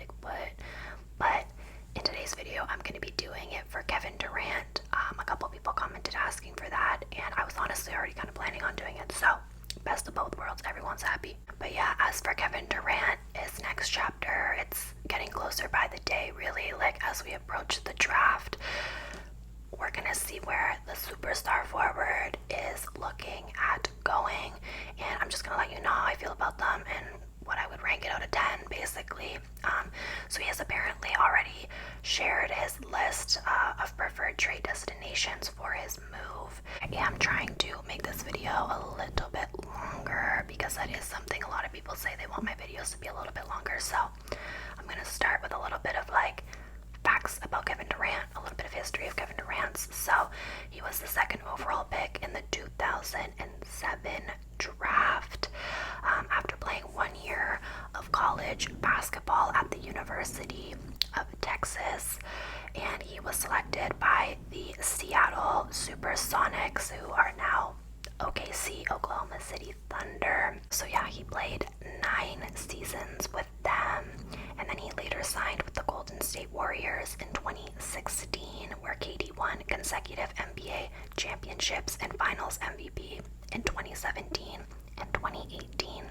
like, what? But in today's video, I'm going to be doing it for Kevin Durant. A couple people commented asking for that, and I was honestly already kind of planning on doing it, so best of both worlds, everyone's happy. But yeah, as for Kevin Durant, his next chapter, it's getting closer by the day, really. Like, as we approach the draft, we're gonna see where the superstar forward is looking at going, and I'm just gonna let you know how I feel about them and what I would rank it out of 10, basically. So he has apparently already shared his list of preferred trade destinations for his move. I am trying to make this video a little bit longer because that is something a lot of people say they want my videos to be a little bit longer. So I'm gonna start with a little bit of like facts about Kevin Durant, a little bit of history of Kevin Durant's. So he was the second overall pick in the 2007 draft. After playing 1 year of college basketball at the University of Texas, and he was selected by the Seattle Supersonics, who are now OKC, Oklahoma City Thunder. So yeah, he played 9 seasons with them, and then he later signed with the Golden State Warriors in 2016, where KD won consecutive NBA championships and Finals MVP in 2017 and 2018.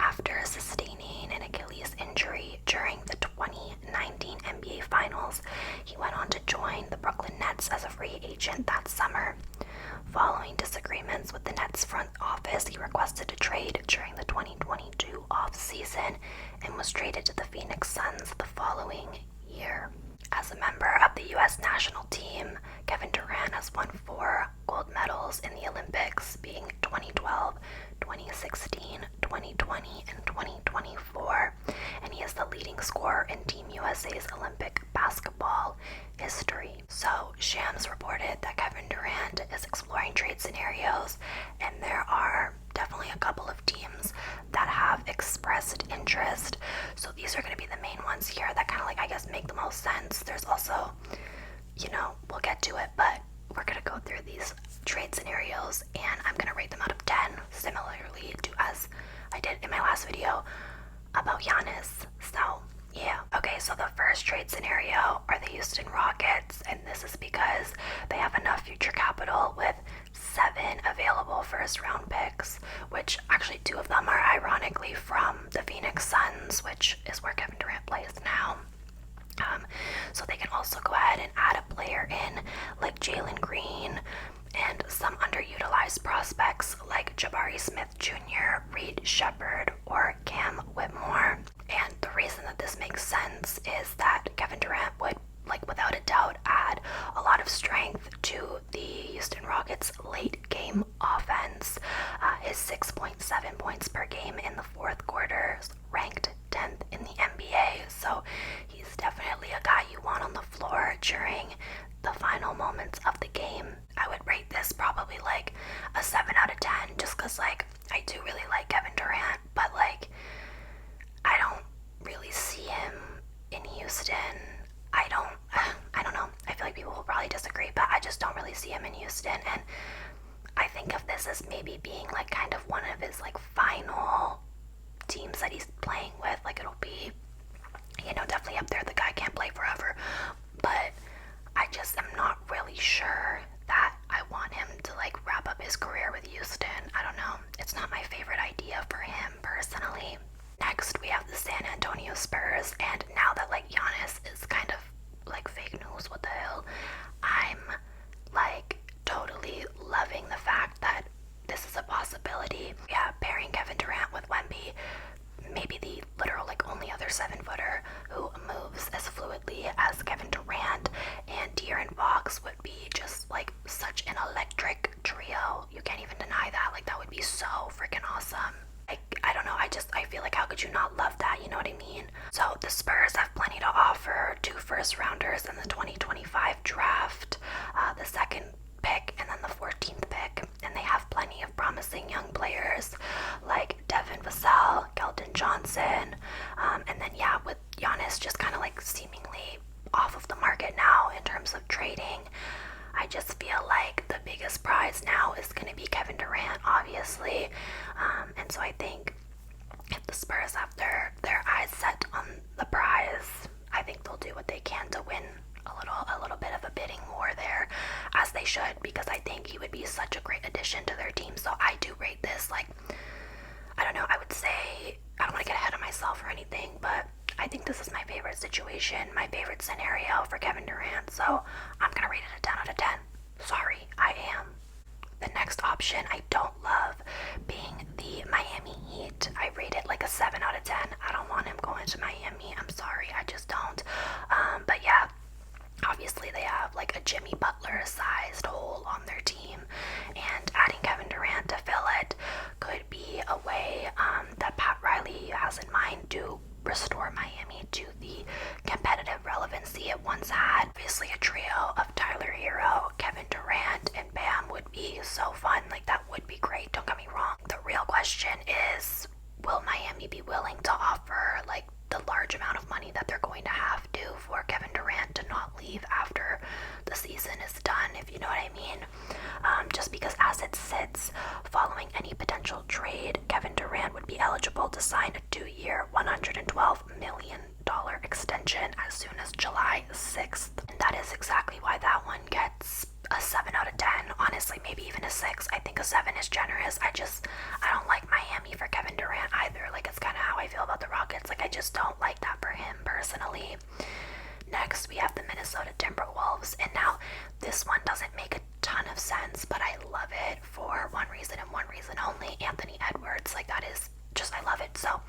After sustaining an Achilles injury during the 2019 NBA Finals, he went on to join the Brooklyn Nets as a free agent that summer. Following disagreements with the Nets front office, he requested a trade during the 2022 offseason and was traded to the Phoenix Suns the following year. As a member of the U.S. national team, Kevin Durant has won 4 gold medals in the Olympics, being 2012, 2016, 2020, and 2024, and he is the leading scorer in Team USA's Olympic basketball history. So, Shams reported that Kevin Durant is exploring trade scenarios, and there are definitely a couple of teams that have expressed interest. So these are going to be the main ones here that kind of like, I guess, make the most sense. There's also, we'll get to it, but we're going to go through these trade scenarios and I'm going to rate them out of 10, similarly to as I did in my last video about Giannis. So yeah. Okay, so the first trade scenario are the Houston Rockets, and this is because they have enough future capital with 7 available first round picks, which actually 2 of them are ironically from the Phoenix Suns, which is where Kevin Durant plays now. So they can also go ahead and add a player in like Jalen Green and some underutilized prospects like Jabari Smith Jr., Reed Shepherd, or Cam Whitmore. And the reason that this makes sense is that Kevin Durant would, like, without a doubt, add a lot of strength to the Houston Rockets' late game offense. His 6.7 points per game in the fourth quarter ranked 10th in the NBA, so he's definitely a guy you want on the floor during the final moments of the game. I would rate this probably like a 7 out of 10, just because like I do really like Kevin Durant, but like I don't really see him in Houston. I don't know. I feel like people will probably disagree, but I just don't really see him in Houston, and I think of this as maybe being like kind of one of his like final teams that he's playing with. Like it'll be, definitely up there. The guy can't play forever, but I just am not really sure that I want him to like wrap up his career with Houston. I don't know. It's not my favorite idea for him personally. Next, we have the San Antonio Spurs, and now that like Giannis is kind of like fake news, what the hell, I'm like totally loving the fact that this is a possibility. Yeah, pairing Kevin Durant with Wemby, maybe the literal like only other 7-footer who moves as fluidly as Kevin Durant, and De'Aaron Fox would be just like such an electric trio. You can't even deny that. Like that would be so freaking awesome. I don't know, I feel like how could you not love that, you know what I mean? So the Spurs have plenty to offer, 2 first rounders in the 2025 draft, the second pick and then the 14th pick, and they have plenty of promising young players like Devin Vassell, Keldon Johnson, and then yeah, with Giannis just kind of like seemingly off of the market now in terms of trading, I just feel like the biggest prize now is going to be Kevin Durant, obviously. And so I think if the Spurs have their eyes set on the prize, think this is my favorite situation, my favorite scenario for Kevin Durant, so I'm gonna rate it a 10 out of 10. Sorry, I am. The next option I don't love being the Miami Heat. I rate it like a 7 out of 10. I don't want him going to Miami. I'm sorry, I just don't. But yeah, obviously they have like a Jimmy Butler sized hole on their team, and adding Kevin Durant to fill it could be a way that Pat Riley has in mind to restore Miami to the competitive relevancy it once had. Obviously a trio of Tyler Hero, Kevin Durant, and Bam would be so fun. Like, that would be great, don't get me wrong. The real question is, will Miami be willing to offer like the large amount of money that they're going to have to for Kevin Durant to not leave after the season is done, if you know what I mean? Just because as it sits, following any potential trade, Kevin Durant would be eligible to sign a 2-year, $112 million extension as soon as July 6th. And that is exactly why that one gets a 7 out of 10. Honestly, maybe even a 6. I think a 7 is generous. I don't like Miami for Kevin Durant either. Like, it's kind of how I feel about the Rockets. Like, I just don't like that for him personally. Next, we have the Minnesota Timberwolves, and now this one doesn't make a ton of sense, but I love it for one reason and one reason only: Anthony Edwards. Like, that is just, I love it. So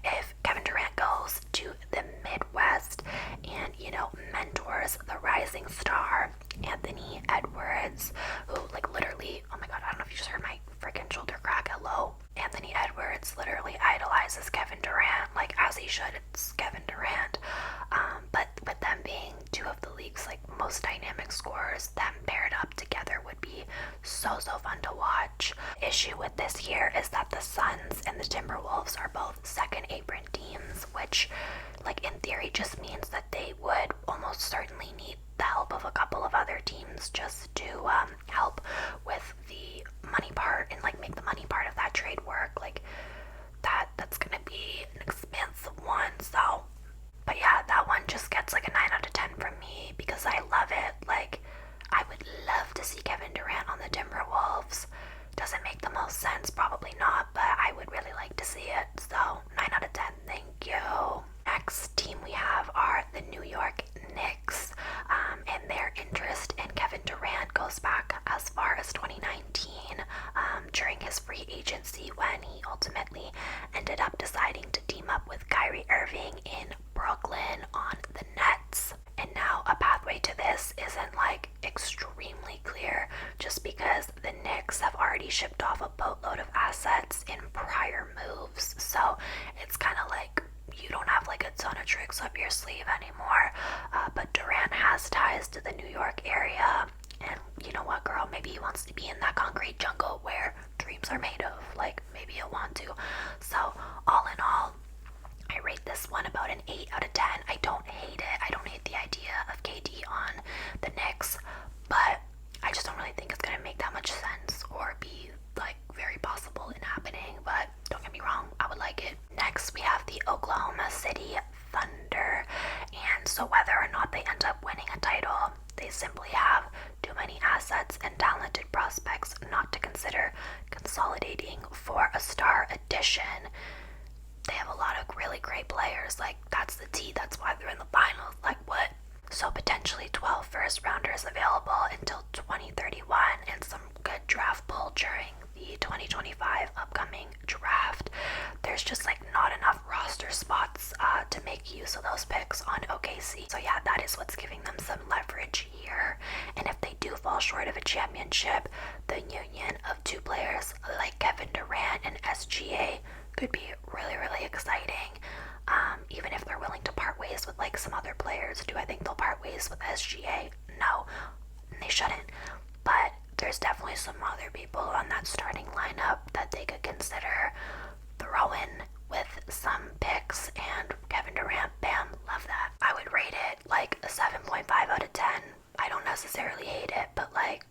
if Kevin Durant goes to the Midwest and, you know, mentors the rising star Anthony Edwards, who, like, literally, oh my god, I don't know if you just heard my freaking shoulder crack, hello. Anthony Edwards literally idolizes Kevin Durant, like, as he should. It's Kevin Durant. But with them being two of the league's like most dynamic scorers, them paired up together would be so fun to watch. Issue with this here is that the Suns and the Timberwolves are both second apron teams, which, like, in theory just means that they would almost certainly need the help of a couple of other teams just to help with the money part and like make the money part of that trade work. Like, that's gonna be an expensive one. So, but yeah, that one just gets like a 9 out of 10 from me because I love it. Like, I would love to see Kevin Durant on the Timberwolves. Does it make the most sense? Probably not, but I would really like to see it. So 9 out of 10, thank you. Next team we have are the New York Knicks, and their interest in Kevin Durant goes back as far as 2019, during his free agency, when he ultimately ended up deciding to team up with Kyrie Irving in Brooklyn on the Nets. And now a pathway to this isn't like extremely clear, just because the Knicks have already shipped off a boatload of assets in prior moves. So it's kind of like you don't have like a ton of tricks up your sleeve anymore. But Durant has ties to the New York area, and you know what, girl, maybe he wants to be in that concrete jungle where dreams are made of. Like, maybe he'll want to. So all in all, I rate this one about an 8 out of 10. I don't hate it. I don't hate the idea of KD on the Knicks, but I just don't really think it's going to make that much sense or be like very possible in happening. But don't get me wrong, I would like it. Next, we have the Oklahoma City Thunder, and so whether or not they end up winning a title, they simply have too many assets and talented prospects not to consider consolidating for a star addition. They have a lot of really great players. Like, that's the tea. That's why they're in the finals. Like, what? So potentially 12 first rounders available until 2031, and some good draft pull during the 2025 upcoming draft. There's just like not enough roster spots to make use of those picks on OKC. So yeah, that is what's giving them some leverage here. And if they do fall short of a championship, the union of two players like Kevin Durant and SGA could be really exciting. Even if they're willing to part ways with like some other players. Do I think they'll part ways with SGA? No, they shouldn't. But there's definitely some other people on that starting lineup that they could consider throwing with some picks, and Kevin Durant, bam, love that. I would rate it like a 7.5 out of 10. I don't necessarily hate it, but like,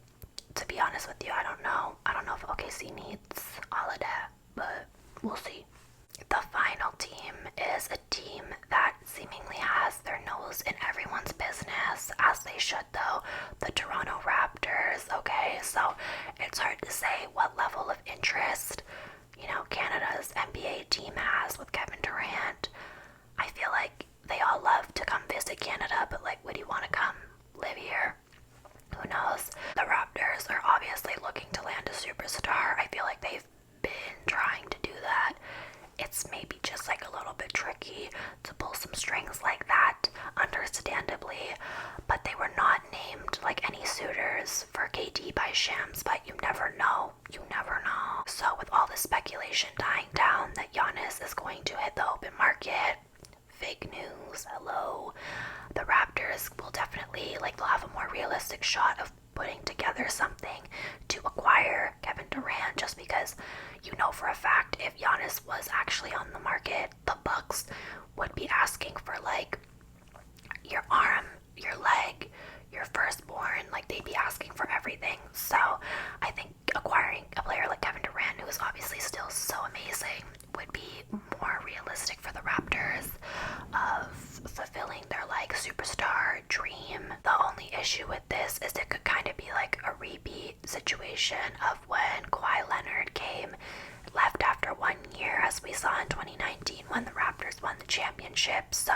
to be honest with you, I don't know if OKC needs all of that, but we'll see. The final team is a team that seemingly has their nose in everyone's business, as they should though, the Toronto Raptors. Okay, so it's hard to say what level of interest, you know, Canada's NBA team has with Kevin Durant. I feel like by shams, but you never know. You never know. So with all the speculation dying down that Giannis is going to hit the open market, fake news, hello. The Raptors will definitely, they'll have a more realistic shot of putting together something to acquire Kevin Durant, just because you know for a fact if Giannis was actually on the market, the Bucks would be asking for your arm, your leg, your firstborn, they'd be asking for everything. So I think acquiring a player like Kevin Durant, who is obviously still so amazing, would be more realistic for the Raptors of fulfilling their superstar dream. The only issue with this is it could kind of be a repeat situation of when Kawhi Leonard left after 1 year, as we saw in 2019 when the Raptors won the championship. So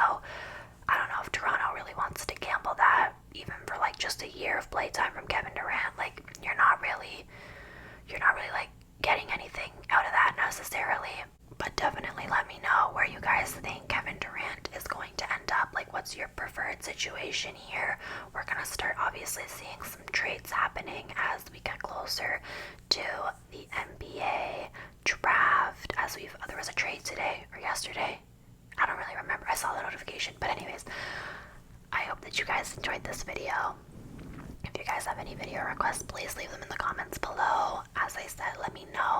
I don't know if Toronto really wants to gamble that, even for just a year of playtime from Kevin Durant. You're not really getting anything out of that necessarily. But definitely let me know where you guys think Kevin Durant is going to end up. What's your preferred situation here? We're gonna start obviously seeing some trades happening as we get closer to the NBA draft. There was a trade today or yesterday. I don't really remember. I saw the notification. But anyways, I hope that you guys enjoyed this video. If you guys have any video requests, please leave them in the comments below. As I said, let me know